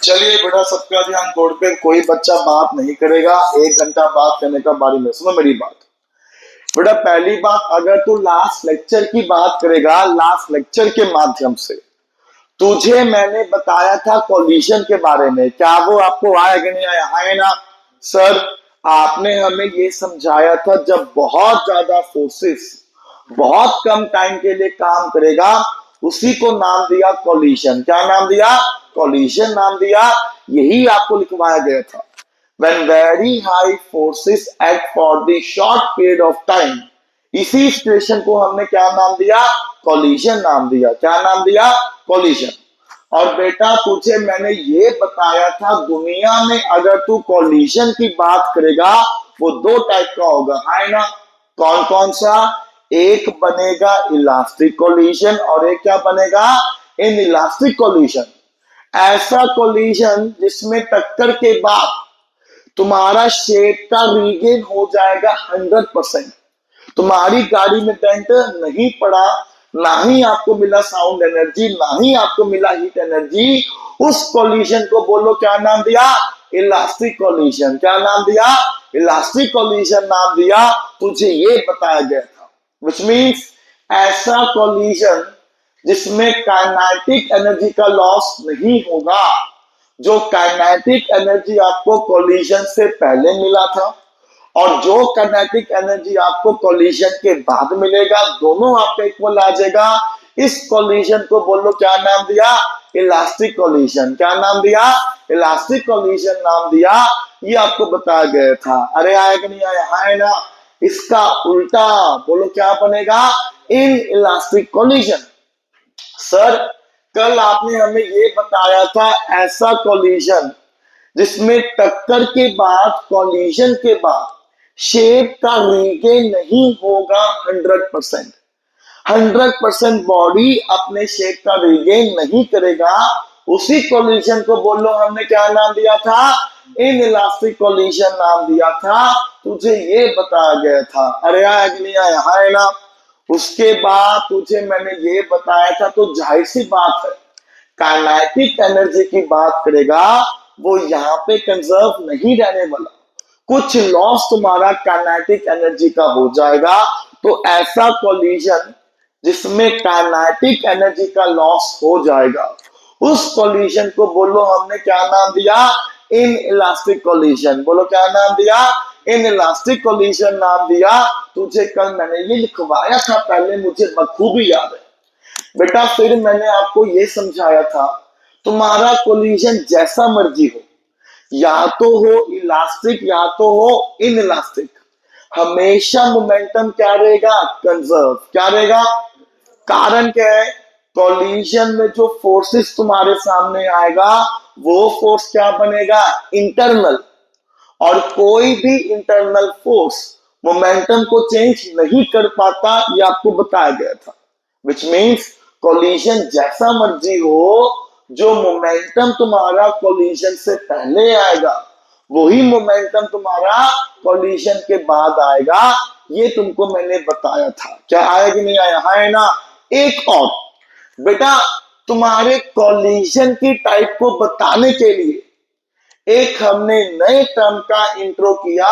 चलिए बेटा, सबका ध्यान बोर्ड पे। कोई बच्चा बात नहीं करेगा, 1 घंटा बात करने का बारी में। सुनो मेरी बात बेटा। पहली बात, अगर तू लास्ट लेक्चर की बात करेगा, लास्ट लेक्चर के माध्यम से तुझे मैंने बताया था कॉलिशन के बारे में। क्या वो आपको आया कि नहीं आया? है ना सर? आपने हमें ये समझाया था, जब बहुत ज्यादा फोर्सेस बहुत कम टाइम के लिए काम करेगा, उसी को नाम दिया कॉलिशन। क्या नाम दिया? कॉलिशन नाम दिया। यही आपको लिखवाया गया था। When very high forces act for the short period of time, इसी सिचुएशन को हमने क्या नाम दिया? कॉलिशन नाम दिया। क्या नाम दिया? कॉलिशन। और बेटा, तुझे मैंने ये बताया था, दुनिया में अगर तू कॉलिशन की बात करेगा, वो 2 टाइप का होगा, है ना? कौन कौन सा? एक बनेगा इलास्टिक कॉलिशन और एक क्या बनेगा? In elastic coalition. ऐसा कॉलिशन जिसमें टक्कर के बाद तुम्हारा शेप का रीगेन हो जाएगा 100%। तुम्हारी गाड़ी में डेंट नहीं पड़ा, ना ही आपको मिला साउंड एनर्जी, ना ही आपको मिला हीट एनर्जी। उस कॉलिशन को बोलो क्या नाम दिया? Elastic coalition. क्या नाम दिया? इलास्टिक कॉलिशन नाम दिया। तुझे ये बताया गया था, विच मीन्स ऐसा कॉलिशन जिसमें काइनेटिक एनर्जी का लॉस नहीं होगा। जो काइनेटिक एनर्जी आपको कॉलिशन से पहले मिला था और जो काइनेटिक एनर्जी आपको कॉलिशन के बाद मिलेगा, दोनों आपका इक्वल आ जाएगा। इस कॉलिशन को बोलो क्या नाम दिया? Elastic coalition. क्या नाम दिया? इलास्टिक कॉलिशन नाम दिया। ये आपको बताया गया था। अरे आया कि नहीं आया? है ना? इसका उल्टा बोलो क्या बनेगा? In elastic coalition. सर, कल आपने हमें ये बताया था, ऐसा कॉलिशन जिसमें टक्कर के बाद, कॉलिशन के बाद शेप का रीगेन नहीं होगा 100%। 100% बॉडी अपने शेप का रीगेन नहीं करेगा। उसी कॉलिशन को बोलो हमने क्या नाम दिया था? इन इलास्टिक कॉलिशन नाम दिया था। तुझे ये बताया गया था। अरे आया कि नहीं आया? है ना? उसके बाद तुझे मैंने ये बताया था, तो जाहिर सी बात है, काइनेटिक एनर्जी की बात करेगा, वो यहाँ पे कंजर्व नहीं रहने वाला। कुछ लॉस तुम्हारा काइनेटिक एनर्जी का हो जाएगा। तो ऐसा कॉलिशन जिसमें काइनेटिक एनर्जी का लॉस हो जाएगा, उस कॉलिशन को बोलो हमने क्या नाम दिया? In elastic coalition. बोलो क्या नाम दिया? इन इलास्टिक कॉलिशन नाम दिया। तुझे कल मैंने ये लिखवाया था पहले, मुझे बखूबी याद है बेटा। फिर मैंने आपको ये समझाया था, तुम्हारा कॉलिशन जैसा मर्जी हो, या तो हो इलास्टिक या तो हो इन इलास्टिक, हमेशा मोमेंटम क्या रहेगा? कंजर्व। क्या रहेगा? कारण क्या है? कॉलिशन में जो फोर्सेस तुम्हारे सामने आएगा, वो फोर्स क्या बनेगा? इंटरनल। और कोई भी इंटरनल फोर्स मोमेंटम को चेंज नहीं कर पाता, ये आपको बताया गया था। विच मीन्स कॉलिशन जैसा मर्जी हो, जो मोमेंटम तुम्हारा कॉलिशन से पहले आएगा, वही मोमेंटम तुम्हारा कॉलिशन के बाद आएगा। ये तुमको मैंने बताया था। क्या आया कि नहीं आया? है ना? एक और बेटा, तुम्हारे कॉलिशन की टाइप को बताने के लिए एक हमने नए टर्म का इंट्रो किया,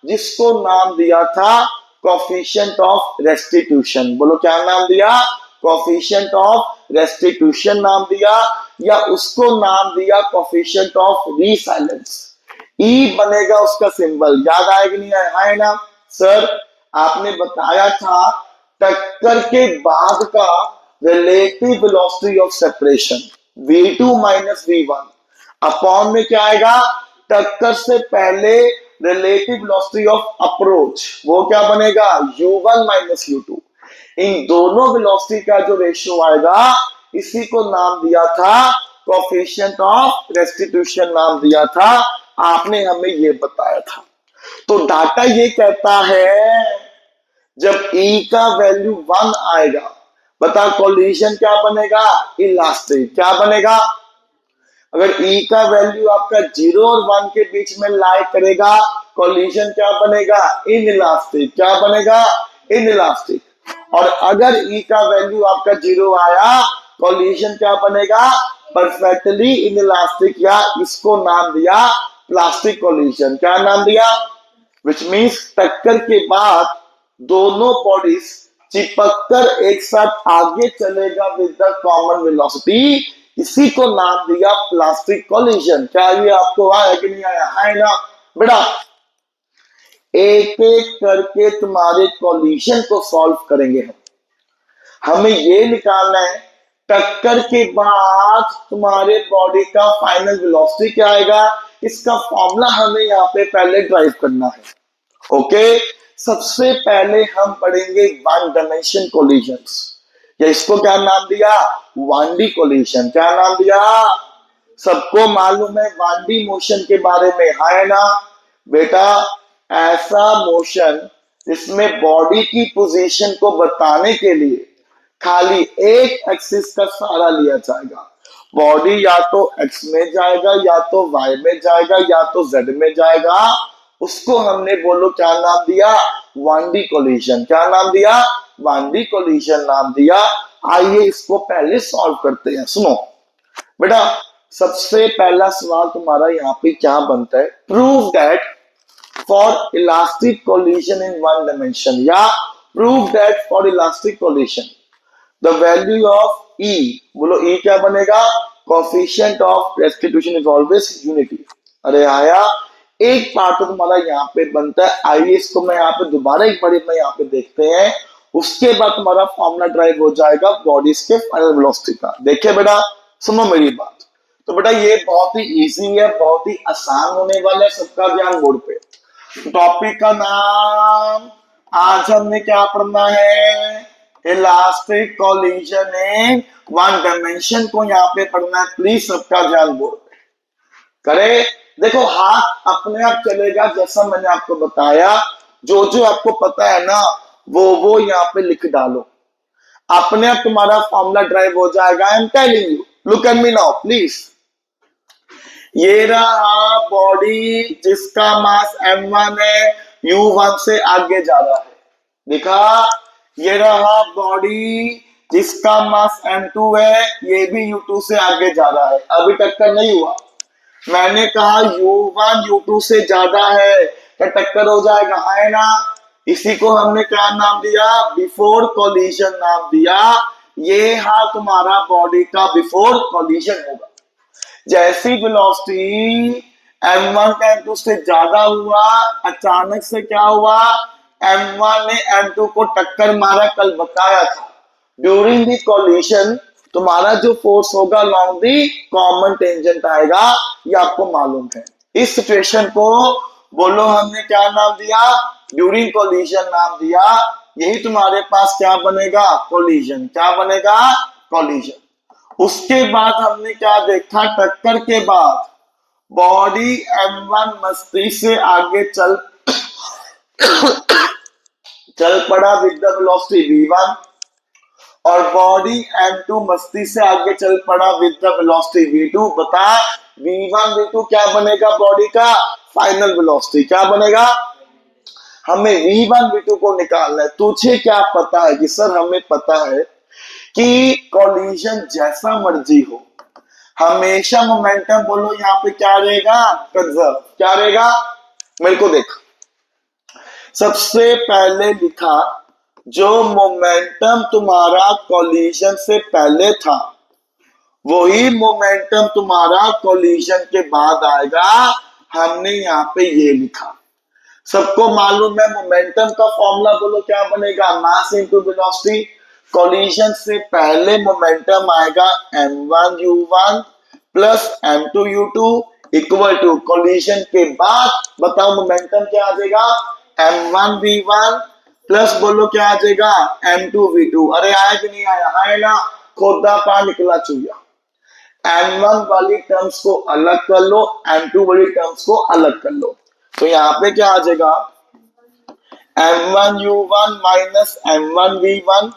जिसको नाम दिया था कोफिशिएंट ऑफ रेस्टिट्यूशन। बोलो क्या नाम दिया? कोफिशिएंट ऑफ रेस्टिट्यूशन नाम दिया, या उसको नाम दिया कोफिशिएंट ऑफ रीसाइलेंस। ई बनेगा उसका सिंबल। याद आएगा नहीं आया? है ना? सर, आपने बताया था टक्कर के बाद का relative velocity of separation v2 minus v1 upon में क्या आएगा? टक्कर से पहले रिलेटिव वेलोसिटी ऑफ अप्रोच, वो क्या बनेगा? u1 minus u2। इन दोनों वेलोसिटी का जो रेशियो आएगा, इसी को नाम दिया था कोफिशिएंट ऑफ रेस्टिट्यूशन नाम दिया था। आपने हमें ये बताया था। तो डाटा ये कहता है, जब E का वैल्यू 1 आएगा, बता कॉलिशन क्या बनेगा? इलास्टिक। क्या बनेगा? अगर E का वैल्यू आपका 0 और 1 के बीच में लाई करेगा, कॉलिशन क्या बनेगा? In elastic. क्या बनेगा? In elastic. और अगर E का वैल्यू आपका 0 आया, कॉलिशन क्या बनेगा? परफेक्टली इनइलास्टिक, या इसको नाम दिया प्लास्टिक कोलिजन। क्या नाम दिया? विच मीन्स टक्कर के बाद दोनों बॉडीज चिपक कर एक साथ आगे चलेगा विद द कॉमन वेलोसिटी, इसी को नाम दिया प्लास्टिक कोलिजन। क्या ये आपको आया कि नहीं आया? है ना बेटा? एक एक करके तुम्हारे कोलिजन को सॉल्व करेंगे हम। हमें ये निकालना है टक्कर के बाद तुम्हारे बॉडी का फाइनल वेलोसिटी क्या आएगा, इसका फॉर्मूला हमें यहाँ पे पहले ड्राइव करना है। ओके, सबसे पहले हम पढ़ेंगे वन डायमेंशन कोलिजन्स, या इसको क्या नाम दिया? 1D collision. क्या नाम दिया? सबको मालूम है 1D मोशन के बारे में, है ना बेटा? ऐसा मोशन जिसमें बॉडी की पोजीशन को बताने के लिए खाली एक एक्सिस का सहारा लिया जाएगा। बॉडी या तो एक्स में जाएगा, या तो वाई में जाएगा, या तो जेड में जाएगा। उसको हमने बोलो क्या नाम दिया? 1D collision. क्या नाम दिया? 1D कोलिजन नाम दिया। आइए इसको पहले सॉल्व करते हैं। सुनो बेटा, सबसे पहला सवाल तुम्हारा यहाँ पे क्या बनता है? Prove that for elastic collision in one dimension, या prove that for elastic collision the value of E, बोलो E क्या बनेगा? Coefficient of restitution is always unity. अरे आया, एक पार्ट तो तुम्हारा यहाँ पे बनता है। आइए इसको मैं यहाँ पे दोबारा एक बार मैं यहाँ पे देखते हैं, उसके बाद तुम्हारा फॉर्मूला ड्राइव हो जाएगा बॉडीज के फाइनल वेलोसिटी का। देखिए बेटा, सुनो मेरी बात। तो बेटा ये बहुत ही इजी है, बहुत ही आसान होने वाला है, सबका ध्यान बोर्ड पे। टॉपिक का नाम आज हमने क्या पढ़ना है? Elastic collision in one dimension को यहाँ पे पढ़ना है। प्लीज सबका ध्यान बोर्ड पे करे। देखो हाथ अपने आप चलेगा, जैसा मैंने आपको बताया। जो जो आपको पता है ना वो यहाँ पे लिख डालो, अपने आप तुम्हारा फॉर्मूला ड्राइव हो जाएगा। I am telling you, look at me now please. ये रहा बॉडी जिसका मास m1 है, u1 से आगे जा रहा है। देखा, ये रहा बॉडी जिसका मास m2 है, ये भी u2 से आगे जा रहा है। अभी टक्कर नहीं हुआ, मैंने कहा u1 u2 से ज्यादा है, क्या टक्कर हो जाएगा? है ना? इसी को हमने क्या नाम दिया? बिफोर कोलिजन नाम दिया। ये हाँ तुम्हारा बॉडी का बिफोर कोलिजन होगा। जैसी वेलोसिटी m1 का m2 से ज्यादा हुआ, अचानक से क्या हुआ? m1 ने m2 को टक्कर मारा। कल बताया था ड्यूरिंग द कोलिजन तुम्हारा जो फोर्स होगा लॉन्ग दी कॉमन टेंजेंट आएगा, ये आपको मालूम है। इस सिचुएशन को बोलो हमने क्या नाम दिया? ड्यूरिंग कोलिजन नाम दिया। यही तुम्हारे पास क्या बनेगा? कोलिजन। क्या बनेगा? कोलिजन। उसके बाद हमने क्या देखा? टक्कर के बाद बॉडी m1 मस्ती से आगे चल पड़ा विद द वेलोसिटी v1, और बॉडी m2 मस्ती से आगे चल पड़ा विद द वेलोसिटी v2। बता v1 v2 क्या बनेगा? बॉडी का फाइनल वेलोसिटी क्या बनेगा? हमें v1 v2 को निकालना है। तुझे क्या पता है कि सर हमें पता है कि कोलिजन जैसा मर्जी हो, हमेशा मोमेंटम बोलो यहाँ पे क्या रहेगा? कंजर्व। क्या रहेगा? मेरे को देख, सबसे पहले लिखा जो मोमेंटम तुम्हारा कोलिजन से पहले था, वही मोमेंटम तुम्हारा कोलिजन के बाद आएगा। हमने यहाँ पे ये लिखा। सबको मालूम है मोमेंटम का फॉर्मूला बोलो क्या बनेगा? Mass into velocity. कोलिजन से पहले मोमेंटम आएगा m1 u1 plus m2 u2 equal to collision के बाद बताओ मोमेंटम क्या आ जाएगा? m1 v1 प्लस बोलो क्या आ जाएगा? m2 v2। अरे आया कि नहीं आया? आया ना? खोदा पा निकला चूया। m1 वाली टर्म्स को अलग कर लो, m2 वाली टर्म्स को अलग कर लो, तो यहाँ पे क्या आ जाएगा? m1 u1 minus m1 v1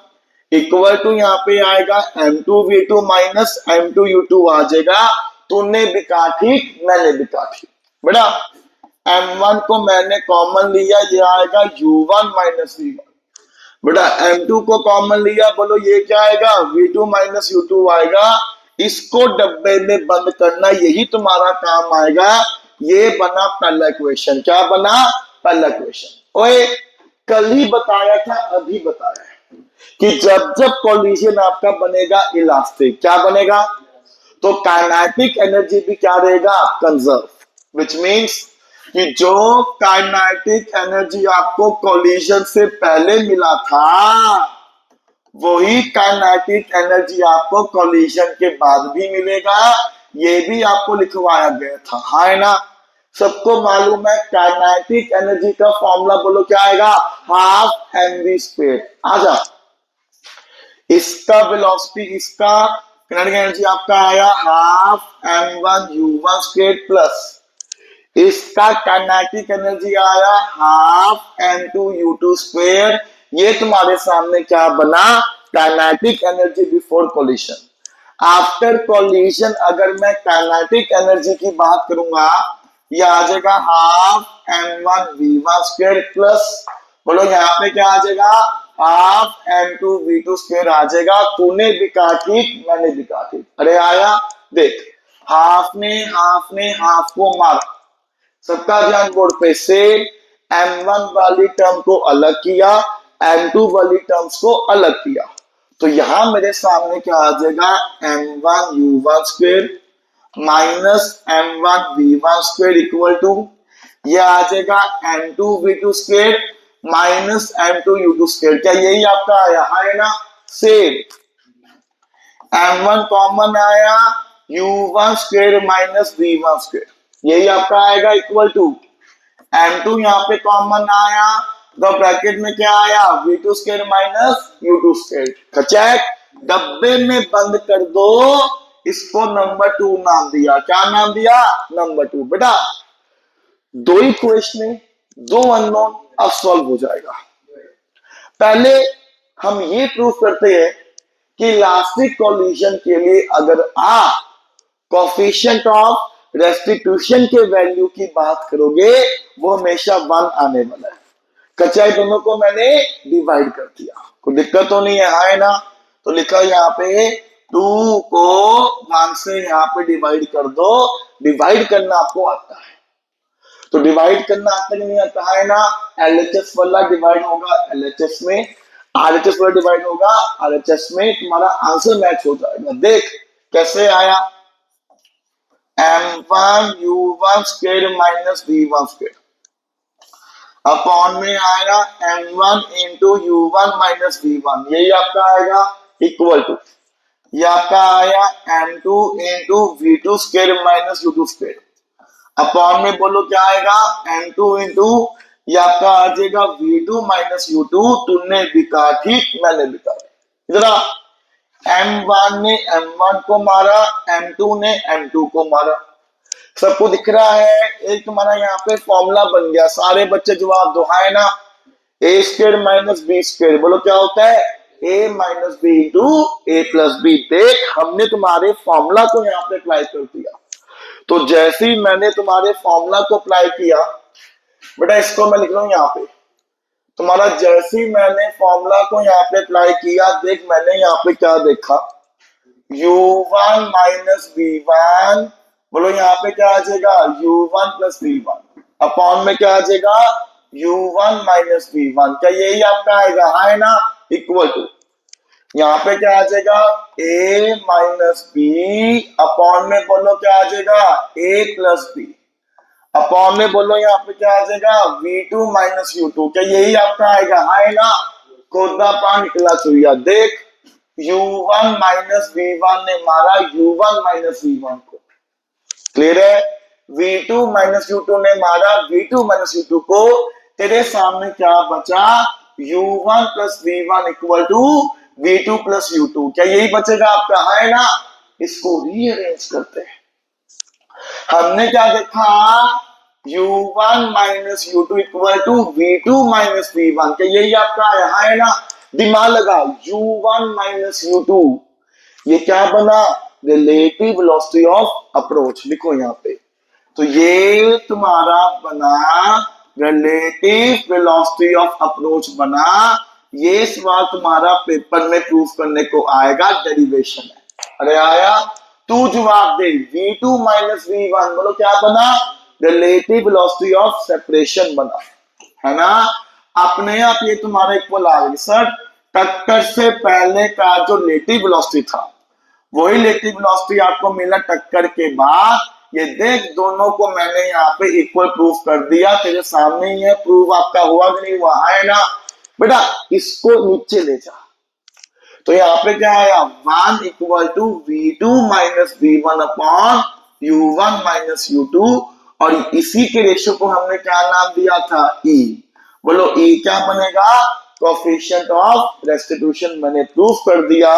equal to यहाँ पे आएगा m2 v2 minus m2 u2 आ जाएगा। तूने भी कहा ठीक, मैंने भी कहा ठीक। बेटा m1 को मैंने कॉमन लिया, ये आएगा u1 माइनस v1। बेटा m2 को कॉमन लिया, बोलो ये क्या आएगा? v2 माइनस u2 आएगा। इसको डब्बे में बंद करना, यही तुम्हारा काम आएगा। ये बना पहला इक्वेशन। क्या बना? पहला इक्वेशन। ओए कल ही बताया था, अभी बताया है कि जब जब कॉलिजन आपका बनेगा इलास्टिक, क्या बनेगा? तो काइनेटिक एनर्जी भी क्या रहेगा? कंजर्व। विच मीन्स कि जो काइनेटिक एनर्जी आपको कॉलिजन से पहले मिला था, वही काइनेटिक एनर्जी आपको कॉलिजन के बाद भी मिलेगा। ये भी आपको लिखवाया गया था, है ना? सबको मालूम है काइनेटिक एनर्जी का फॉर्मूला बोलो, क्या आएगा? Half mv square. आजा, इसका वेलोसिटी, इसका काइनेटिक एनर्जी आपका आया half m1 u1 square plus इसका काइनेटिक एनर्जी आया हाफ m2 u2 स्क्वायर। ये तुम्हारे सामने क्या बना? Kinetic energy before collision. After collision अगर मैं काइनेटिक एनर्जी की बात करूंगा, ये आ जाएगा half m1 v1 square plus, बोलो यहाँ पे क्या आ जाएगा? हाफ m2 v2 स्क्वायर आ जाएगा। तूने भी कहा ठीक, मैंने भी कहा ठीक। अरे आया, देख हाफ ने हाफ को मारा। सबका ध्यान बोर्ड पे से m1 वाली टर्म को अलग किया, m2 वाली टर्म्स को अलग किया। तो यहां मेरे सामने क्या आ जाएगा? m1 u1 square minus m1 v1 square equal to, ये आ जाएगा m2 v2 square minus m2 u2 square. क्या यही आपका आया है ना? सेम m1 कॉमन आया, u1 square minus v1 square, यही आपका आएगा इक्वल टू m2 यहाँ पे कॉमन आया, तो ब्रैकेट में क्या आया? v2 square minus u2 square. खचैक डब्बे में बंद कर दो। इसको नंबर 2 नाम दिया। क्या नाम दिया? नंबर 2। बेटा दो ही क्वेश्चन है, दो अननोन, अब सॉल्व हो जाएगा। पहले हम ये प्रूव करते हैं कि इलास्टिक कोलिजन के लिए अगर आप कोफिशिएंट ऑफ रेस्टिट्यूशन के वैल्यू की बात करोगे, वो हमेशा 1 आने वाला है। कच्चा दोनों को मैंने डिवाइड कर दिया, कोई दिक्कत तो नहीं है ना? तो लिखा यहाँ पे 2 को 1 से यहाँ पे डिवाइड कर दो। डिवाइड करना आपको आता है, तो डिवाइड करना आता नहीं आता है ना? एलएचएस वाला डिवाइड होगा एलएचएस में, आरएचएस वाला डिवाइड होगा आरएचएस में, तुम्हारा आंसर मैच हो जाएगा। देख कैसे आया? m1 u1 square minus v1 square upon में आएगा m1 into u1 minus v1, यही आपका आएगा इक्वल टू, ये आपका आया m2 into v2 square minus u2 square upon में बोलो क्या आएगा? m2 इंटू ये आपका आ जाएगा v2 माइनस u2। तुमने भी कहा ठीक, मैंने भी कहा। इधर m1 ने m1 को मारा, m2 ने m2 को मारा। सबको दिख रहा है? एक तुम्हारा यहाँ पे फॉर्मूला बन गया। सारे बच्चे जवाब दो, है ना? ए स्क्वायर माइनस बी स्क्वायर, बोलो क्या होता है? ए माइनस बी इंटू ए प्लस बी। देख हमने तुम्हारे फॉर्मूला को यहाँ पे अप्लाई कर दिया। तो जैसे ही मैंने तुम्हारे फॉर्मूला को अप्लाई किया, बेटा इसको मैं लिख रहा हूं यहाँ पे, तुम्हारा जैसे ही मैंने फॉर्मूला को यहाँ पे अप्लाई किया, देख मैंने यहाँ पे क्या देखा? u1 माइनस v1, बोलो यहाँ पे क्या आ जाएगा? u1 प्लस v1 अपॉन में क्या आ जाएगा? u1 minus v1। क्या यही आपका आएगा? है ना? इक्वल टू यहाँ पे क्या आ जाएगा? a माइनस बी अपॉन में बोलो क्या आ जाएगा? a प्लस बी अपॉन में बोलो यहाँ पे क्या आ जाएगा? v2 minus u2। क्या यही आपका आएगा? है ना? कोदा पा निकला चुहिया। देख u1 माइनस v1 ने मारा u1 माइनस v1 को, क्लियर है? v2 माइनस u2 ने मारा v2 माइनस u2 को। तेरे सामने क्या बचा? u1 plus v1 equal to v2 plus u2। क्या यही बचेगा आपका? है ना? इसको रीअरेंज करते हैं। हमने क्या देखा? u1 minus u2 equal to v2 minus v1। क्या यही आपका है ना? दिमाग लगा, u1 माइनस u2, ये क्या बना? Relative velocity of approach. लिखो यहाँ पे, तो ये तुम्हारा बना रिलेटिव वेलोसिटी ऑफ अप्रोच बना। ये सवाल तुम्हारा पेपर में प्रूफ करने को आएगा, डेरिवेशन है। अरे आया? तू जवाब दे v2 माइनस v1, बोलो क्या बना, रिलेटिव वेलोसिटी ऑफ सेपरेशन बना, है ना। अपने आप ये तुम्हारा इक्वल आ गया सर, टक्कर से पहले का जो रिलेटिव वेलोसिटी था वही रिलेटिव वेलोसिटी आपको मिला टक्कर के बाद। ये देख दोनों को मैंने यहाँ पे इक्वल प्रूफ कर दिया, तेरे सामने ही है, प्रूफ आपका हुआ कि नहीं हुआ, है ना बेटा। इसको नीचे ले जा, तो यहाँ पे क्या आया, 1 equal to v2 minus v1 upon u1 minus u2, और इसी के रेशियो को हमने क्या नाम दिया था, e। बोलो e क्या बनेगा, कोएफिशिएंट ऑफ रेस्टिट्यूशन। मैंने प्रूफ कर दिया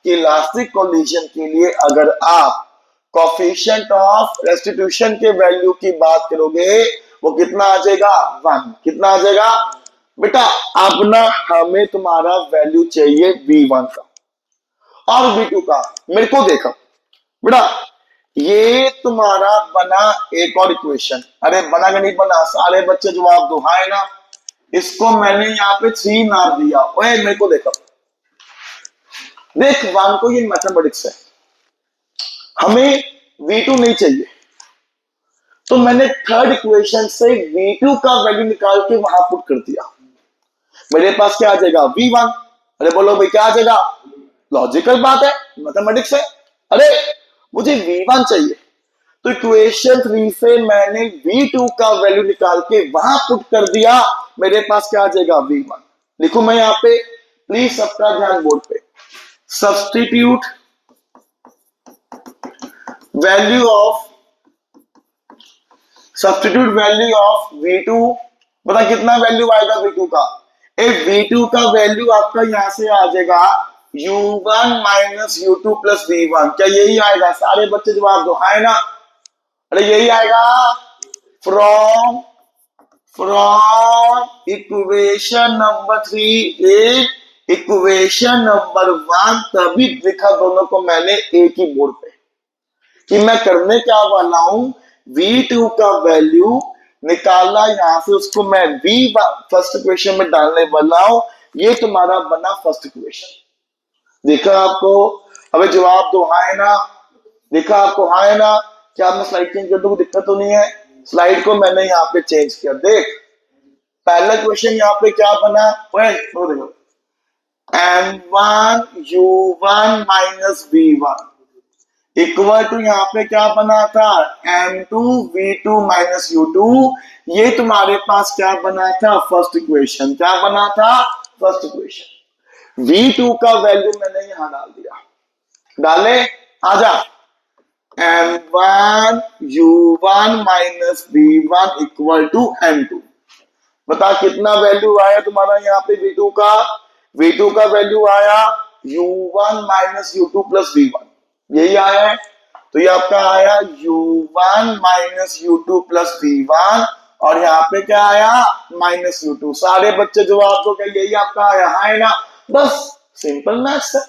कि इलास्टिक कोलिजन के लिए अगर आप कोएफिशिएंट ऑफ रेस्टिट्यूशन के वैल्यू की बात करोगे वो कितना आ जाएगा, 1। कितना आ जाएगा बेटा, अब ना हमें तुम्हारा वैल्यू चाहिए v1 का और v2 का। मेरे को देखो बेटा, ये तुम्हारा बना एक और इक्वेशन, अरे बना कि नहीं बना, सारे बच्चे जवाब दो, हाँ है ना। इसको मैंने यहाँ पे 3 नाम दिया। ओए मेरे को देखो, देख 1 को ये मैथमेटिक्स है, हमें v2 नहीं चाहिए, तो मैंने थर्ड इक्वेशन से v2 का वैल्यू निकाल के वहां पुट कर दिया। मेरे पास क्या आ जाएगा, v1। अरे बोलो भाई क्या आ जाएगा, लॉजिकल बात है, मैथमेटिक्स है। अरे मुझे v1 चाहिए, तो इक्वेशन 3 से मैंने v2 का वैल्यू निकाल के वहां पुट कर दिया। मेरे पास क्या आ जाएगा, v1। लिखो मैं यहाँ पे, प्लीज सबका ध्यान बोर्ड पे, सब्स्टिट्यूट वैल्यू ऑफ v2। बता कितना वैल्यू आएगा v2 का, v2 का वैल्यू आपका यहां से आ जाएगा u1 minus u2 plus v1। क्या यही आएगा, सारे बच्चे जवाब दो, है ना। अरे यही आएगा, from equation number 3 equation number 1। तभी लिखा दोनों को मैंने एक ही बोर्ड पे कि मैं करने क्या वाला हूं, v2 का वैल्यू निकाला यहां से, उसको मैं v फर्स्ट इक्वेशन में डालने वाला हूं। ये तुम्हारा बना फर्स्ट इक्वेशन। देखा आपको, अबे जवाब दो, हाँ है ना। देखा आपको, हाँ है ना। क्या मैं स्लाइड चेंज कर दूं, दिक्कत तो नहीं है। स्लाइड को मैंने यहाँ पे चेंज किया। देख पहला क्वेश्चन यहाँ पे क्या बना, तो देखो m1 u1 minus v1 equal to यहाँ पे क्या बना था, m2 v2 माइनस u2। ये तुम्हारे पास क्या बना था, फर्स्ट इक्वेशन। क्या बना था, फर्स्ट इक्वेशन। v2 का वैल्यू मैंने यहां डाल दिया, डाले, आजा, m1 u1 minus v1 equal to m2। बता कितना वैल्यू आया तुम्हारा यहाँ पे v2 का, v2 का वैल्यू आया u1 minus u2 plus v1, यही आया है। तो ये आपका आया u1 minus u2 plus v1, और यहाँ पे क्या आया, माइनस u2। सारे बच्चे जवाब दो, क्या यही आपका आया, है ना। बस सिंपल मैथ्स है।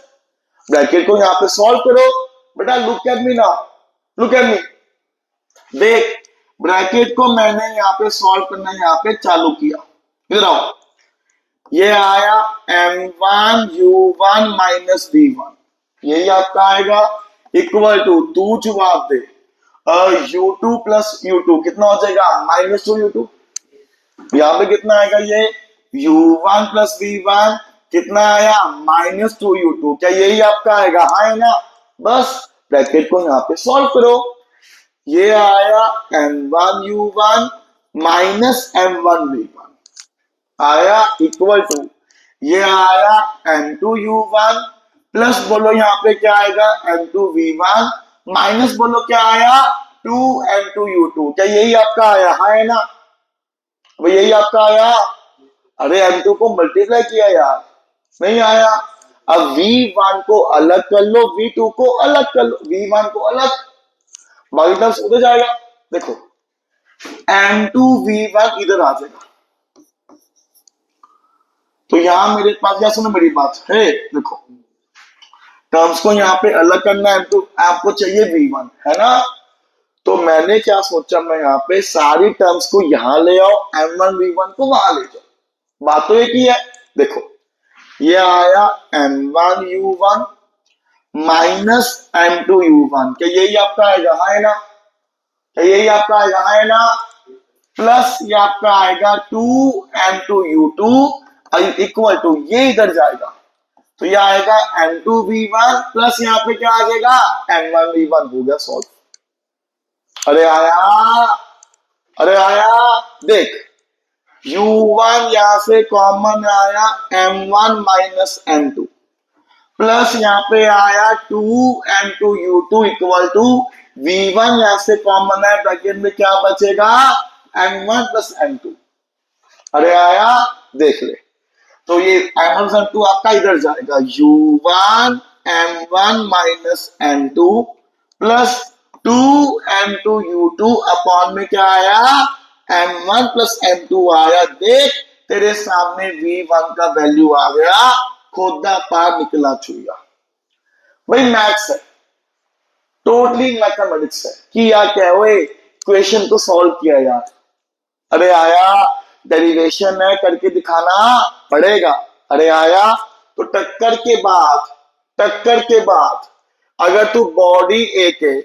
ब्रैकेट को यहाँ पे सॉल्व करो बेटा, look at me now, look at me. देख ब्रैकेट को मैंने यहाँ पे सॉल्व करना यहाँ पे चालू किया, इधर आओ। ये आया m1 u1 माइनस v1, यही आपका आएगा, इक्वल टू, तू जवाब दे, u2 प्लस u2 कितना हो जाएगा, माइनस 2 u2। यहाँ पे कितना आएगा, ये u1 प्लस v1 कितना आया, माइनस 2 u2। क्या यही आपका आएगा, हाँ है ना। बस ब्रैकेट को यहाँ पे सॉल्व करो। ये आया m1 u1 minus m1 v1 आया, इक्वल टू ये आया m2 u1 प्लस, बोलो यहाँ पे क्या आएगा, m2 v1 माइनस, बोलो क्या आया, 2 m2 u2। क्या यही आपका आया, हाँ है ना। वो यही आपका आया। अरे m2 को मल्टीप्लाई किया यार, नहीं आया। अब v1 को अलग कर लो, v2 को अलग कर लो, v1 को अलग, बाकी टर्म्स उधर जाएगा। देखो m2 v1 इधर आ जाएगा, तो यहां मेरे पास, क्या सुनो मेरी बात है, देखो टर्म्स को यहाँ पे अलग करना है, तो आपको चाहिए v1, है ना। तो मैंने क्या सोचा, मैं यहाँ पे सारी टर्म्स को यहां ले आओ, m1 v1 को वहां ले जाओ, बात तो एक ही है। देखो ये आया m1 u1 माइनस M2U1, क्या यही आपका आएगा? हाँ है ना? क्या यही आपका आएगा? हाँ है ना? प्लस ये आपका आएगा 2M2U2 इक्वल टू, ये इधर जाएगा तो ये आएगा M2V1 प्लस यहाँ पे क्या आ जाएगा? M1V1। हो गया सॉल्व। अरे आया, अरे आया, देख U1 यहां से कॉमन आया, M1 माइनस M2 प्लस यहाँ पे आया 2M2U2 इक्वल टू V1 यहां से कॉमन है, ब्रैकेट में क्या बचेगा? M1 plus M2। अरे आया, देख ले, तो ये M1 M2 आपका इधर जाएगा, U1 M1 minus M2 plus 2M2U2 upon में क्या आया? M1 प्लस M2 आया। देख तेरे सामने V1 का वैल्यू आ गया, खोदा पार निकला चुया। भाई मैथ्स है, टोटली मैथमेटिक्स है कि यार क्या हुए, क्वेश्चन को सॉल्व किया यार। अरे आया, डेरिवेशन है, करके दिखाना पड़ेगा। अरे आया, तो टक्कर के बाद, टक्कर के बाद अगर तू बॉडी एक है,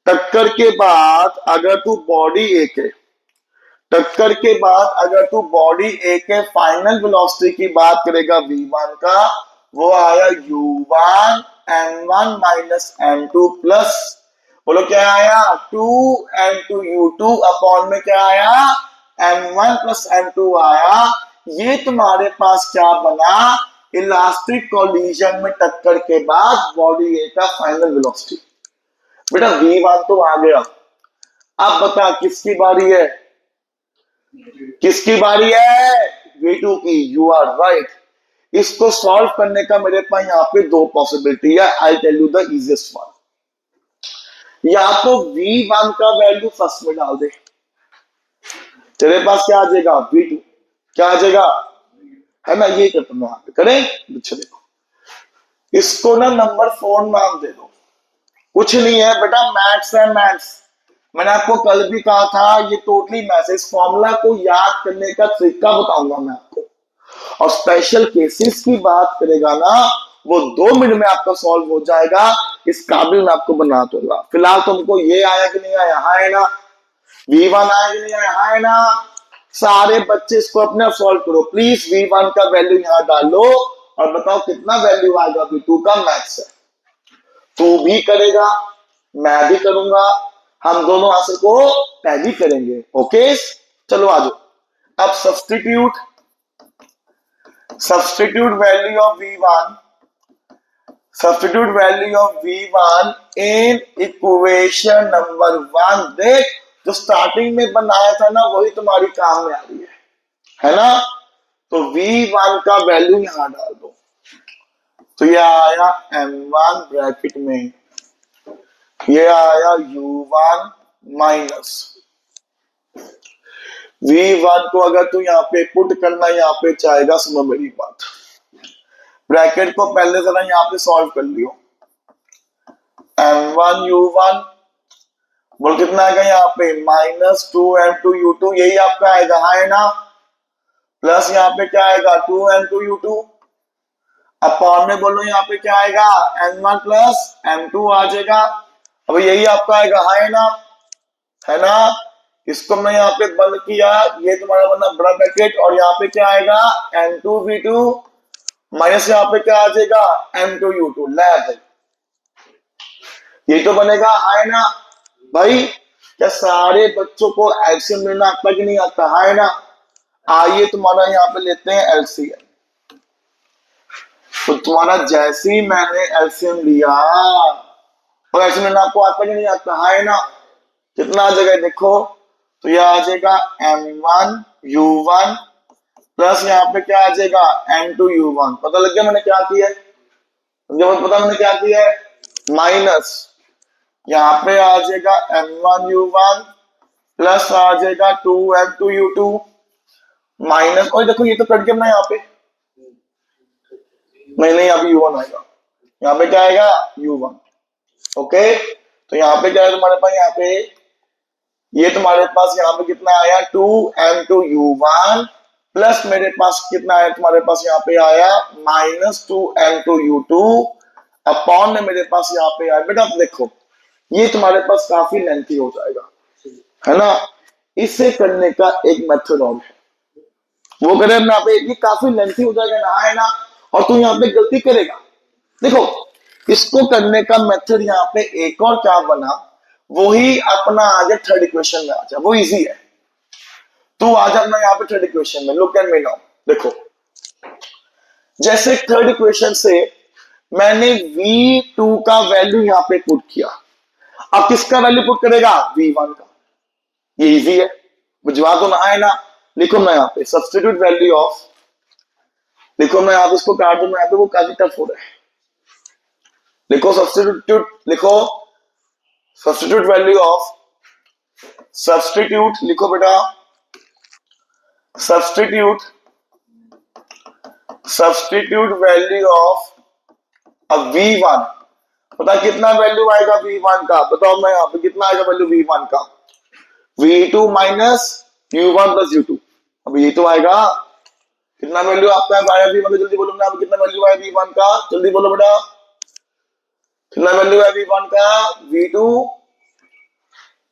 टक्कर के बाद अगर तू बॉडी एक है, टक्कर के बाद अगर तू बॉडी ए के फाइनल वेलोसिटी की बात करेगा V1 का, वो आया U1 M1 minus M2 plus, बोलो क्या आया? 2M2U2 अपॉन में क्या आया? M1 प्लस M2 आया। ये तुम्हारे पास क्या बना? इलास्टिक कोलिजन में टक्कर के बाद बॉडी ए का फाइनल वेलोसिटी। बेटा V1 तो आ गया, अब बता किसकी बारी है? किसकी बारी है? V2 की। You are right. इसको सॉल्व करने का मेरे पास यहाँ पे दो पॉसिबिलिटी है। I tell you the easiest one. या तो V1 का वैल्यू फर्स्ट में डाल दे, तेरे पास क्या आ जाएगा? V2। क्या आ जाएगा? है ना? ये करते हैं, यहाँ पे करें। अच्छा देखो, इसको ना नंबर 4 नाम दे दो। कुछ नहीं है बेटा, मैथ्स है, मैथ्स। मैंने आपको कल भी कहा था, ये टोटली मैथ्स। इस फॉर्मूला को याद करने का तरीका बताऊंगा मैं आपको, और स्पेशल केसेस की बात करेगा ना, वो 2 मिनट में आपका सॉल्व हो जाएगा। इस काबिल मैं आपको बना दूंगा। फिलहाल तुमको ये आया कि नहीं आया? हाँ है ना? V1 आया कि नहीं आया? हाँ है ना? सारे बच्चे इसको अपने सॉल्व करो प्लीज। V1 का वैल्यू यहां डालो और बताओ कितना वैल्यू आएगा V2 का। मैथ्स है, तू भी करेगा, मैं भी करूंगा, हम दोनों आंसर को टैली करेंगे। ओके, चलो आ जाओ। अब substitute value of V1, substitute value of V1 in equation number 1। देख, जो स्टार्टिंग में बनाया था ना, वही तुम्हारी काम में आ रही है ना? तो V1 का वैल्यू यहां डाल दो, तो ये आया M1 ब्रैकेट में, ये आया U1 माइनस V1 को अगर तू यहाँ पे पुट करना यहाँ पे चाहेगा, सुनो मेरी बात, ब्रैकेट को पहले जरा यहाँ पे सॉल्व कर लियो। M1 U1 बोल कितना आएगा यहाँ पे? माइनस 2M2U2, यही आपका आएगा, हाँ है ना? प्लस यहाँ पे क्या आएगा? 2M2U2 अपॉन में बोलो यहाँ पे क्या आएगा? M1 प्लस M2 आ जाएगा। अब यही आपका आएगा, हाँ है ना? है ना? इसको मैं यहाँ पे बंद किया, ये तुम्हारा बना बड़ा ब्रैकेट, और यहाँ पे क्या आएगा? M2V2 माइनस यहाँ पे क्या आ जाएगा? M2U2। लैब, ये तो बनेगा, हाँ है ना? भाई क्या सारे बच्चों को एलसीएम लेना आता कि नहीं आता? हाँ है ना? आइए तुम्हारा यहाँ पे लेते हैं एलसीएम। तो तुम्हारा जैसे ही मैंने एलसीएम लिया, और एलसीएम लेना आपको आता कि नहीं आता? हाँ है ना? कितना आ जाएगा देखो, तो यह आ जाएगा M1 U1 प्लस यहाँ पे क्या आ जाएगा? M2 U1। पता लग गया मैंने क्या किया है? मुझे पता मैंने क्या किया है? माइनस यहाँ पे आ जाएगा M1 U1 प्लस आ जाएगा 2M2 U2 माइनस, और देखो ये तो कट गया ना यहाँ पे, नहीं यहाँ पे U1 आएगा, यहाँ पे क्या आएगा? U1। ओके, तो यहाँ पे क्या है तुम्हारे पास? यहाँ पे ये तुम्हारे पास यहाँ पे कितना आया? 2M2U1 प्लस मेरे पास कितना आया तुम्हारे पास? यहाँ पे आया माइनस 2M2U2 अपॉन में मेरे पास यहाँ पे आया। बेटा देखो ये तुम्हारे पास काफी लेंथी हो जाएगा, है ना। इसे करने का एक मेथड और है, वो करें यहाँ पे, ये काफी लेंथी हो जाएगा ना, है ना। और तू यहाँ पे गलती करेगा। देखो इसको करने का मेथड यहाँ पे एक और क्या बना, वही अपना आगे थर्ड इक्वेशन में आ जा, वो इजी है। तू आ जाना यहाँ पे थर्ड इक्वेशन में, लुक एट मी नाउ। देखो जैसे थर्ड इक्वेशन से मैंने V2 का वैल्यू यहाँ पे पुट किया, अब किसका वैल्यू पुट करेगा, V1 का। ये इजी है, बुझवा तो ना, है ना। लिखो मैं यहाँ पे सब्स्टिट्यूट वैल्यू ऑफ, लिखो मैं आप इसको काट दूं, यहाँ पे वो काफी टफ हो रहा है। लिखो सब्स्टिट्यूट, लिखो सब्स्टिट्यूट वैल्यू ऑफ, सब्स्टिट्यूट लिखो बेटा, सब्स्टिट्यूट वैल्यू ऑफ अब V1, पता कितना वैल्यू आएगा V1 का, बताओ मैं यहाँ पे कितना आएगा वैल्यू V1 का, V2 minus U1 plus U2। अब ये तो आएगा कितना वैल्यू आपका आया V1 का, जल्दी बोलो ना, कितना वैल्यू आया V1 का, जल्दी बोलो बेटा, कितना वैल्यू है V1 का,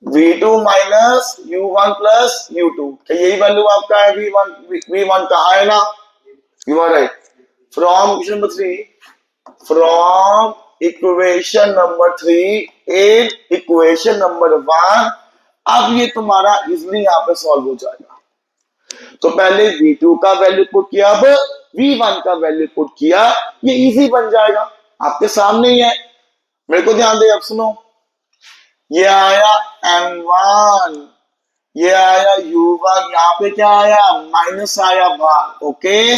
V2 minus U1 plus U2, क्या यही वैल्यू आपका है V1 का, है ना। You are right. From question number 3, from equation number 3 in equation number 1, अब ये तुम्हारा इजिली यहाँ पे सॉल्व हो जाएगा। तो पहले V2 का वैल्यू पुट किया, अब V1 का वैल्यू पुट किया, ये इजी बन जाएगा, आपके सामने ही है। मेरे को ध्यान दे, अब सुनो, ये आया M1, ये आया U1, यहाँ पे क्या आया, माइनस आया बाहर, ओके।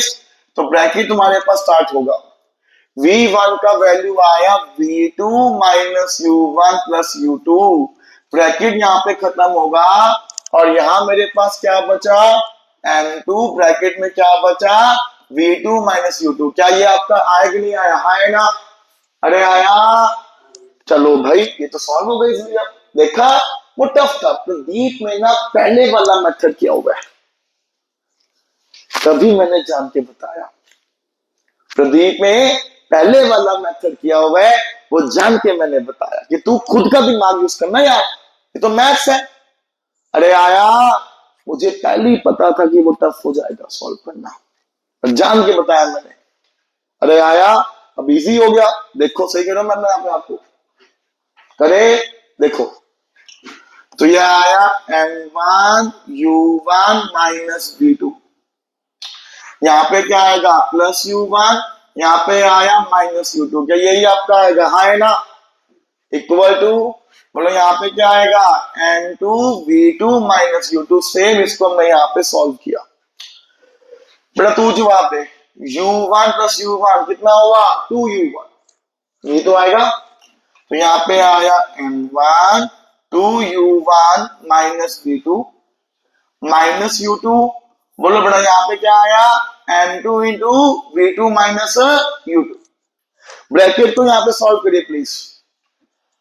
तो ब्रैकेट तुम्हारे पास स्टार्ट होगा, V1 का वैल्यू आया V2 minus U1 plus U2, bracket यहाँ पे खत्म होगा, और यहां मेरे पास क्या बचा, M2, ब्रैकेट में क्या बचा, V2 माइनस U2। क्या ये आपका आया कि नहीं आया, है ना, अरे आया। चलो भाई ये तो सॉल्व हो गई इसलिए, देखा वो टफ था। प्रदीप में ना पहले वाला मेथड किया हुआ है, तभी मैंने जान के बताया। प्रदीप में पहले वाला मेथड किया हुआ है, वो जान के मैंने बताया कि तू खुद का दिमाग यूज करना यार, ये तो मैथ्स है। अरे आया, मुझे पहले ही पता था कि वो टफ हो जाएगा सॉल्व करना, और जान के बताया मैंने। अरे आया, अब इजी हो गया, देखो सही कह रहा हूं मैंने यहाँ पे आपको, करे देखो। तो ये आया M1 U1 माइनस V2, यहाँ पे क्या आएगा प्लस U1, यहाँ पे आया माइनस U2, क्या यही आपका आएगा, हाँ है ना, इक्वल टू, बोलो यहाँ पे क्या आएगा M2 V2 minus U2, same इसको हमने यहाँ पे सॉल्व किया। बेटा तू जवाब दे, U1 प्लस U1 कितना हुआ, 2U1, ये तो आएगा। तो यहाँ पे आया M1 2U1 minus V2 minus U2, बोलो बेटा यहाँ पे क्या आया M2 into V2 minus U2, bracket को यहाँ पे सॉल्व करिए प्लीज।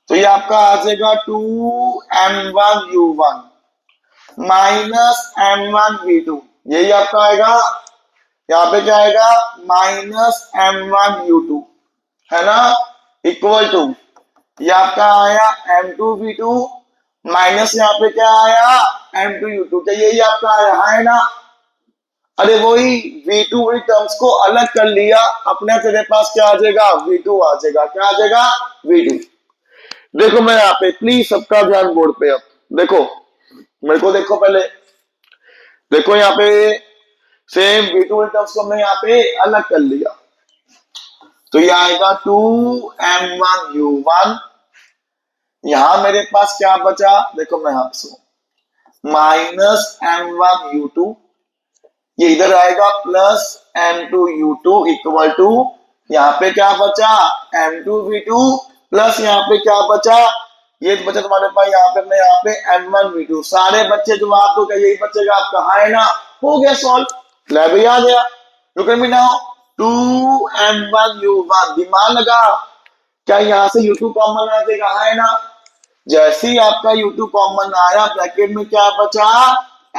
तो ये आपका आ जाएगा 2M1 U1 minus M1 V2, यही आपका आएगा। यहाँ पे क्या आएगा माइनस M1 U2, है ना, इक्वल टू, ये आपका आया M2 V2 माइनस यहाँ पे क्या आया M2 U2, क्या यही आपका आया, है ना। अरे वही V2 वाली टर्म्स को अलग कर लिया, अपने तेरे पास क्या आ जाएगा V2 आ जाएगा, क्या आ जाएगा V2। देखो मैं यहाँ पे प्लीज सबका ध्यान बोर्ड पे, अब देखो मेरे को देखो पहले, देखो यहाँ पे सेम V2 वाली टर्म्स को हमने यहाँ पे अलग कर लिया। तो ये आएगा 2M1 U1, यहां मेरे पास क्या बचा, देखो मैं यहां से माइनस M1 U2, ये इधर आएगा plus M2 U2 equal to, यहाँ पे क्या बचा M2 V2 प्लस यहाँ पे क्या बचा, ये बचा तुम्हारे पास यहाँ पे, मैं यहाँ पे M1 V2, सारे बच्चे जो आपको क्या यही बचेगा आपका, है ना, हो गया सॉल्व, ले भी आ गया। Look at me now, 2M1 U1, दिमाग लगा, क्या यहाँ से U2 कॉमन आ जाएगा, है ना। जैसे ही आपका U2 कॉमन आया, ब्रैकेट में क्या बचा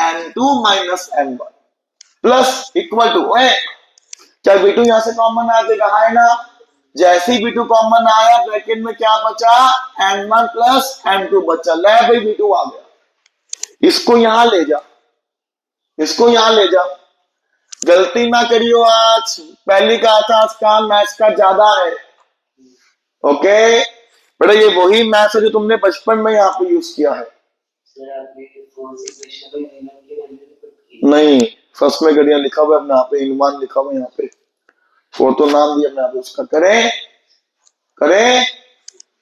M2 minus M1 plus equal to, क्या V2 यहां से कॉमन आ जाएगा, है ना, जैसे ही V2 कॉमन आया ब्रैकेट में क्या बचा, M1 प्लस M2 बचा। ले भाई V2 आ गया, इसको यहां ले जा, इसको यहां ले जा। गलती ना करियो, आज पहली कहा था आज काम मैथ्स का ज्यादा है। ओके बेटा, ये वही मैथ्स है जो तुमने बचपन में यहाँ पे यूज किया है। नहीं, फर्स्ट में गड़िया लिखा हुआ है अपने यहाँ पे, इनमान लिखा हुआ है यहाँ पे, फोर तो नाम दिया अपने यहाँ पे उसका। करें करें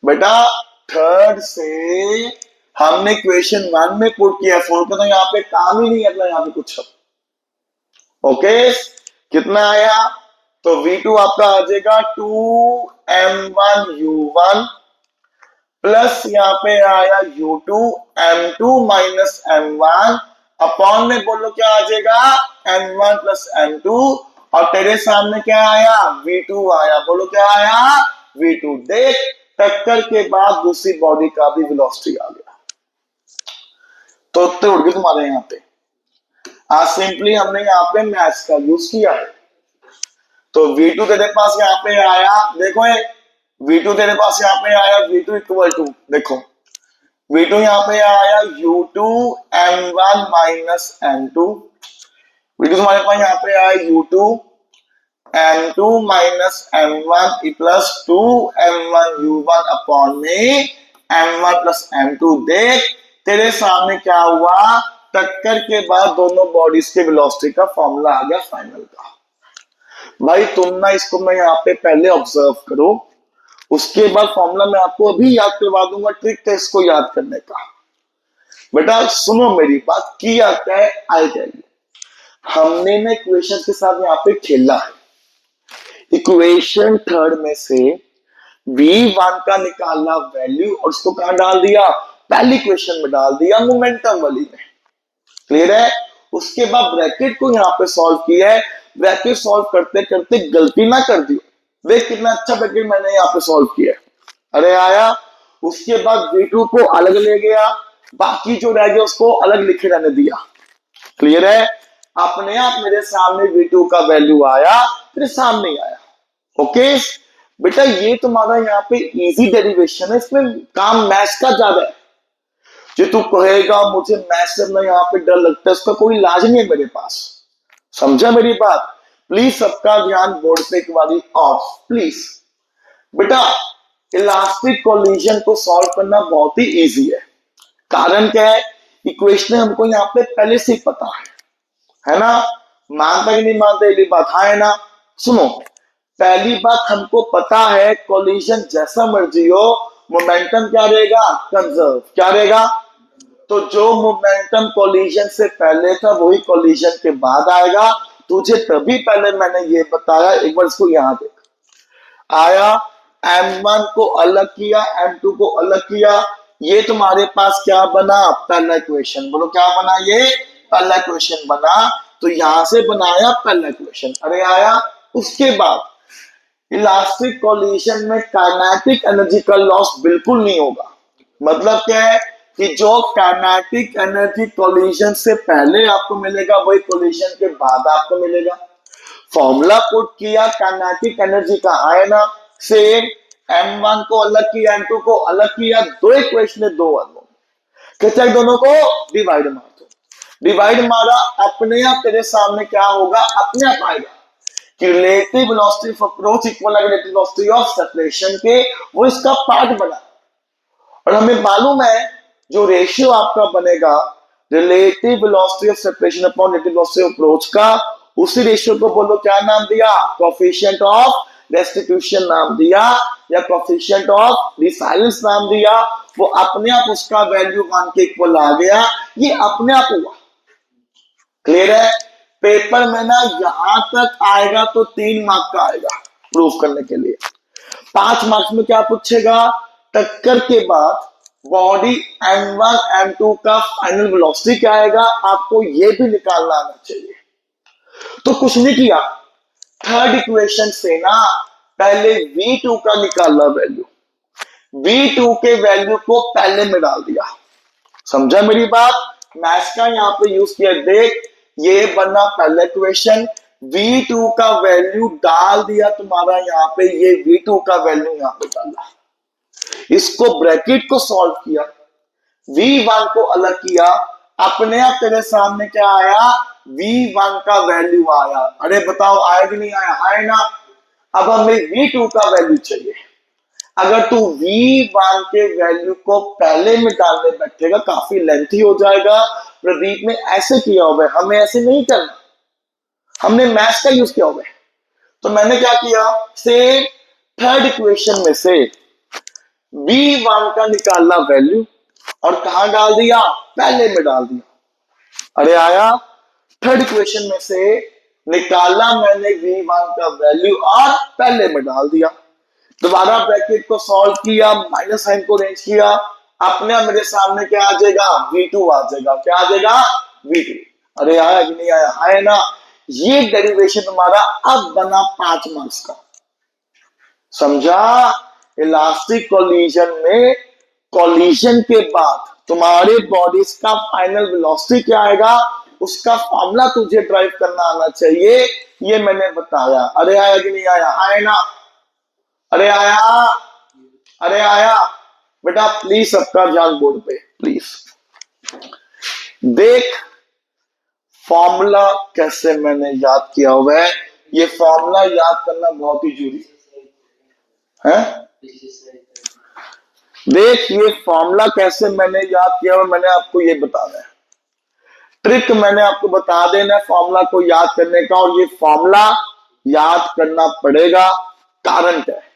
बेटा, थर्ड से हमने क्वेश्चन 1 में पुट किया, फोर का तो यहाँ पे काम ही नहीं है अपना यहाँ पे कुछ। ओके कितना आया, तो V2 आपका आ जाएगा 2M1U1 प्लस यहाँ पे आया U2 M2 minus M1 upon में बोलो क्या आ जाएगा, M1 प्लस M2, और तेरे सामने क्या आया, V2 आया। बोलो क्या आया, V2। देख टक्कर के बाद दूसरी बॉडी का भी वेलोसिटी आ गया, तो उत्तर उड़ गए तुम्हारे यहाँ पे। आज सिंपली हमने यहाँ पे मैथ्स का यूज किया है। तो V2 तेरे पास यहाँ पे आया, देखो ये V2 तेरे पास यहाँ पे आया, V2 इक्वल टू, देखो V2 यहाँ पे आया U2 M1 minus M2। V2 तुम्हारे पास यहाँ पे आया U2 M2 minus M1 plus 2M1U1 upon में M1 प्लस M2। देख तेरे सामने क्या हुआ, टक्कर के बाद दोनों बॉडीज के वेलोसिटी का फॉर्मूला आ गया फाइनल का। भाई तुम ना इसको मैं यहाँ पे पहले ऑब्जर्व करो, उसके बाद फॉर्मूला मैं आपको अभी याद करवा दूंगा, ट्रिक है इसको याद करने का। बेटा सुनो मेरी बात, किया क्या है आई टेल यू। हमने ना इक्वेशन के साथ यहाँ पे खेला है। इक्वेशन थर्ड में से V1 का निकालना वैल्यू और उसको कहां डाल दिया, पहली इक्वेशन में डाल दिया, मोमेंटम वाली में। क्लियर है। उसके बाद ब्रैकेट को यहाँ पे सॉल्व किया है। ब्रैकेट सॉल्व करते करते गलती ना कर दी, देख कितना अच्छा ब्रैकेट मैंने यहाँ पे सॉल्व किया। अरे आया, उसके बाद V2 को अलग ले गया, बाकी जो रह गया उसको अलग लिखे रहने दिया। क्लियर है। अपने आप मेरे सामने V2 का वैल्यू आया, मेरे सामने आया। ओके बेटा, ये तुम्हारा यहाँ पे इजी डेरिवेशन है, इसमें काम मैथ्स का ज्यादा है। जो तू कहेगा मुझे मैथ्स से यहाँ पे डर लगता है, उसका कोई इलाज नहीं है मेरे पास। समझा मेरी बात। प्लीज सबका ध्यान बोर्ड पे एक बारी ऑफ प्लीज। बेटा इलास्टिक कोलिजन को सॉल्व करना बहुत ही इजी है। कारण क्या है, इक्वेशन हमको यहाँ पे पहले से ही पता है ना। मानता कि नहीं मानता ये बात, हाँ है ना। सुनो, पहली बात हमको पता है कोलिजन जैसा मर्जी हो, मोमेंटम क्या रहेगा, कंजर्व। क्या रहेगा, तो जो मोमेंटम कोलिजन से पहले था वही कोलिजन के बाद आएगा। तुझे तभी पहले मैंने ये बताया, एक बार इसको यहां देख। आया, M1 को अलग किया, M2 को अलग किया, ये तुम्हारे पास क्या बना, पहला इक्वेशन। बोलो क्या बना, ये पहला इक्वेशन बना। तो यहां से बनाया पहला इक्वेशन। अरे आया, उसके बाद इलास्टिक कोलिजन में काइनेटिक एनर्जी का लॉस बिल्कुल नहीं होगा। मतलब क्या है कि जो काइनेटिक एनर्जी कोलिजन से पहले आपको मिलेगा वही कोलिजन के बाद आपको मिलेगा। फॉर्मूला पुट किया, काइनेटिक एनर्जी का है ना, सेम। M1 को अलग किया, M2 को अलग किया, दो इक्वेशन है, दो अननोन। दोनों को डिवाइड मार दो, डिवाइड मारा, अपने आप तेरे सामने क्या होगा, अपने आप आएगा कि relative velocity of approach equal relative velocity of separation के, वो इसका पार्ट बना। और हमें मालूम है जो रेशियो आपका बनेगा relative velocity of separation upon relative velocity of approach का, उसी रेशियो को बोलो क्या नाम दिया, कोएफिशिएंट ऑफ रेस्टिट्यूशन नाम दिया, या कोएफिशिएंट ऑफ रिसाइलेंस नाम दिया। वो अपने आप उसका वैल्यू 1 के इक्वल आ गया, ये अपने आप हुआ। क्लियर है। पेपर में ना यहां तक आएगा तो 3 मार्क का आएगा प्रूफ करने के लिए। 5 मार्क्स में क्या पूछेगा, टक्कर के बाद बॉडी M1 M2 का फाइनल वेलोसिटी क्या आएगा, आपको ये भी निकालना आना चाहिए। तो कुछ नहीं किया, थर्ड इक्वेशन से ना पहले V2 का निकाला वैल्यू, V2 के वैल्यू को पहले में डाल दिया। समझा मेरी बात। मैथ्स का यहाँ पे यूज किया। देख ये बना पहला इक्वेशन, V2 का वैल्यू डाल दिया तुम्हारा यहाँ पे, ये V2 का वैल्यू यहाँ पे डाला, इसको ब्रैकेट को सॉल्व किया, V1 को अलग किया, अपने आप तेरे सामने क्या आया, V1 का वैल्यू आया। अरे बताओ आया कि नहीं आया, आया ना। अब हमें V2 का वैल्यू चाहिए। अगर तू V1 के वैल्यू को पहले में डालने बैठेगा काफी लेंथी हो जाएगा। प्रदीप ने ऐसे किया हुआ है, हमें ऐसे नहीं करना, हमने मैथ्स का यूज किया हुआ है। तो मैंने क्या किया, से थर्ड इक्वेशन में से V1 का निकालना वैल्यू और कहा डाल दिया, पहले में डाल दिया। अरे आया, थर्ड इक्वेशन में से निकाला मैंने V1 का वैल्यू और पहले में डाल दिया। दोबारा ब्रैकेट को सॉल्व किया, माइनस साइन को रेंज किया, अपने मेरे सामने क्या आ जाएगा, V2 आ जाएगा। क्या आ जाएगा, V2। अरे आया कि नहीं आया, आया ना। ये डेरिवेशन हमारा अब बना 5 मार्क्स का, समझा। इलास्टिक कोलिजन में कोलिजन के बाद तुम्हारे बॉडीज का फाइनल वेलोसिटी क्या आएगा, उसका फॉर्मूला तुझे ड्राइव करना आना चाहिए, ये मैंने बताया। अरे आया कि नहीं आया, आया ना। अरे आया, अरे आया। बेटा प्लीज सबका ध्यान बोर्ड पे प्लीज। देख फॉर्मूला कैसे मैंने याद किया हुआ है, ये फॉर्मूला याद करना बहुत ही जरूरी है। देख ये फॉर्मूला कैसे मैंने याद किया हुआ, मैंने आपको ये बताना है, ट्रिक मैंने आपको बता देना है फॉर्मूला को याद करने का। और ये फॉर्मूला याद करना पड़ेगा, कारण क्या है,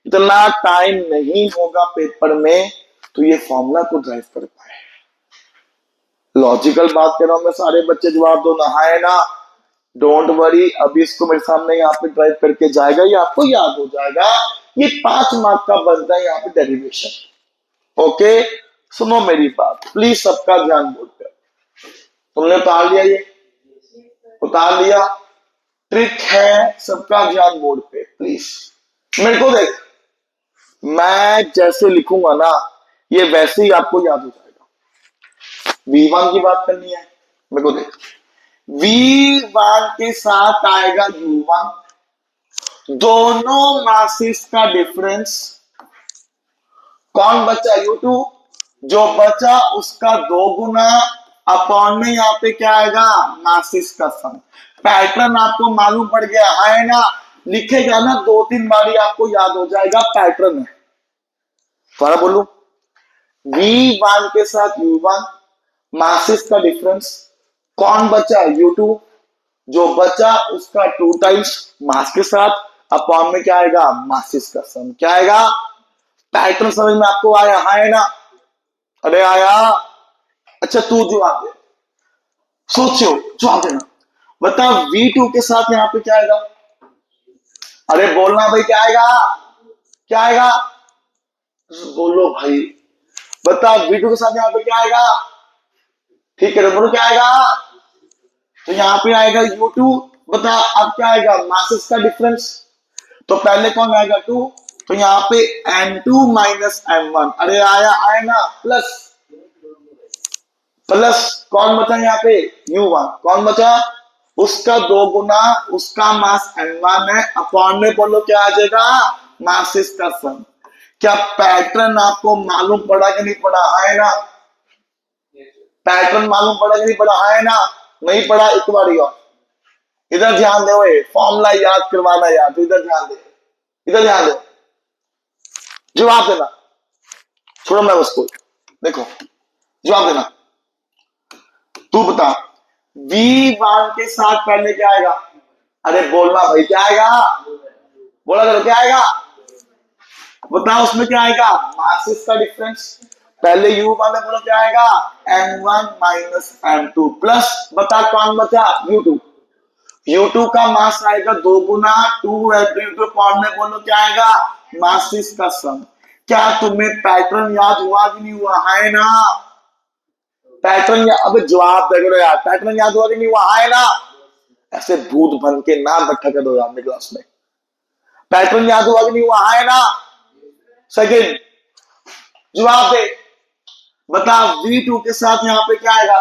इतना टाइम नहीं होगा पेपर में तो ये फॉर्मूला को ड्राइव कर पाए। लॉजिकल बात कर रहा हूं मैं, सारे बच्चे जवाब दो, नहाए ना, डोंट वरी, अभी इसको मेरे सामने यहाँ पे ड्राइव करके जाएगा, ये आपको याद हो जाएगा। ये 5 मार्क का बनता है यहाँ पे डेरिवेशन। ओके सुनो मेरी बात प्लीज, सबका ध्यान बोर्ड पे। तुमने उतार लिया, ये उतार लिया, ट्रिक है, सबका ध्यान बोर्ड पे प्लीज। मेरे को देख, मैं जैसे लिखूंगा ना ये वैसे ही आपको याद हो जाएगा। V1 की बात करनी है, मेरे को देख, V1 के साथ आएगा U1, दोनों मासिस का डिफरेंस, कौन बचा, U2, जो बचा उसका 2 गुना, अपॉन में यहाँ पे क्या आएगा, मासिस का सम। पैटर्न आपको मालूम पड़ गया है ना, लिखेगा ना 2-3 बारी आपको याद हो जाएगा, पैटर्न है। दोबारा बोलू, V1 के साथ U1, मासिस का डिफरेंस, कौन बचा, U2, जो बचा उसका 2 टाइम्स मास के साथ, अपॉन में क्या आएगा, मासिस का सम। क्या आएगा, पैटर्न समझ में आपको आया है ना। अरे आया। अच्छा तू जवाब दे, सोचो जवाब देना, बता V2 के साथ यहां पे क्या आएगा। अरे बोलना भाई, क्या आएगा, क्या आएगा, बोलो भाई, बता V2 के साथ यहां पे क्या आएगा। ठीक है बोलो क्या आएगा, तो यहां पे आएगा U2। बता अब क्या आएगा, मासेस का डिफरेंस, तो पहले कौन आएगा 2, तो यहाँ पे M2 माइनस M1। अरे आया, आया ना, प्लस प्लस कौन बचा यहाँ पे, U1, कौन बचा, उसका 2 गुना, उसका मास M1 है, अपॉन में बोलो क्या आ जाएगा, मासिस का सम। क्या पैटर्न आपको मालूम पड़ा कि नहीं पड़ा, है ना, पैटर्न मालूम पड़ा कि नहीं पड़ा, है ना, नहीं पड़ा, एक बार और इधर ध्यान दे, फॉर्मूला याद करवाना याद, इधर ध्यान दे, इधर ध्यान दे, जवाब देना, छोड़ो मैं उसको, देखो जवाब देना। तू बता V1 के साथ पहले क्या आएगा, अरे बोलना भाई, क्या आएगा, बोला करो क्या आएगा, बताओ उसमें क्या आएगा, मासिस का डिफरेंस, पहले U1 है, बोलो क्या आएगा, M1 माइनस M2 प्लस, बता कौन बचा, U2, U2 का मास आएगा 2 गुना, 2 अपॉन में बोलो क्या आएगा, मासिस का सम। क्या तुम्हें पैटर्न याद हुआ कि नहीं हुआ, है ना, पैटर्न अब जवाब दे करो यार, पैटर्न याद हुआ कि नहीं हुआ, है ना, ऐसे भूत बन के ना बैठा करो यार मेरे क्लास में, पैटर्न याद हुआ कि नहीं हुआ, है ना। सेकंड जवाब दे, बता V2 के साथ यहाँ पे क्या आएगा,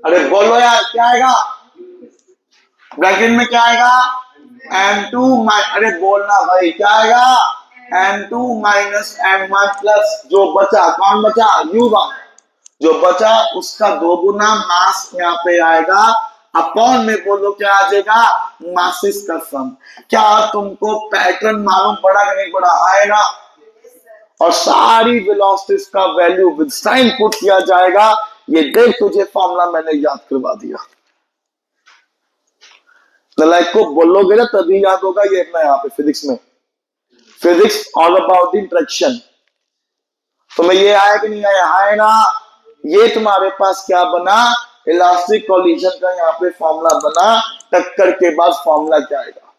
अरे बोलो यार क्या आएगा, ब्रैकेट में क्या आएगा m2 अरे बोलना भाई, क्या आएगा m2 माइनस m1 प्लस जो बचा, कौन बचा, u1, जो बचा उसका 2 गुना मास यहाँ पे आएगा, अपॉन में बोलो क्या आ जाएगा, मासिस का सम। क्या तुमको पैटर्न मालूम पड़ा कि नहीं पड़ा, है ना। और सारी वेलोसिटीज का वैल्यू विद साइन पुट किया जाएगा। ये देख तुझे फॉर्मूला मैंने याद करवा दिया। लाइक को बोलोगे ना तभी याद होगा। ये अपना यहाँ पे फिजिक्स में, फिजिक्स ऑल अबाउट इंटरेक्शन। तुम्हें ये आया कि नहीं आया, है ना। ये तुम्हारे पास क्या बना, इलास्टिक कोलिजन का यहाँ पे फॉर्मूला बना। टक्कर के बाद फॉर्मूला क्या आएगा,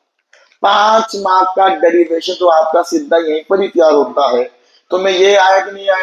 5 मार्क का डेरिवेशन तो आपका सीधा यहीं पर ही तैयार होता है। तुम्हें ये आया कि नहीं आया।